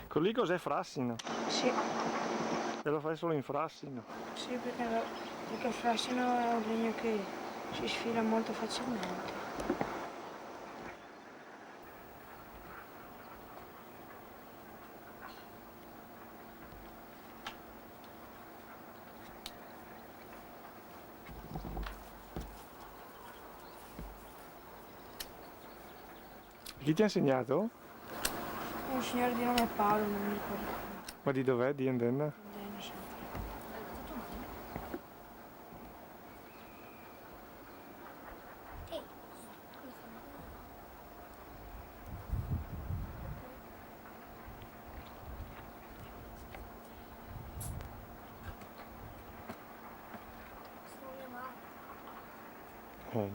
Con lì cos'è frassino? Sì, E lo fai solo in frassino? sì perché il frassino è un legno che si sfila molto facilmente. Chi ti ha insegnato? Un signore di nome Paolo, non mi ricordo Ma di dov'è? Di Endenna? bene sempre. Oh.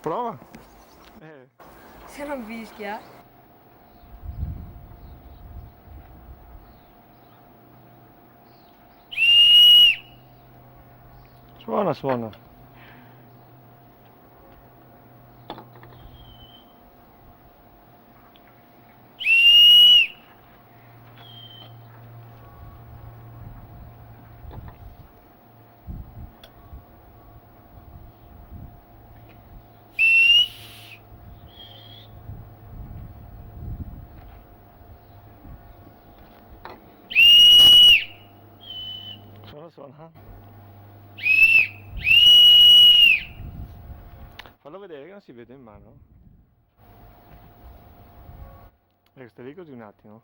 Prova! Se non fischia, Suona, suona. Suona, suona. Fallo vedere che non si vede in mano. Stai lì così un attimo.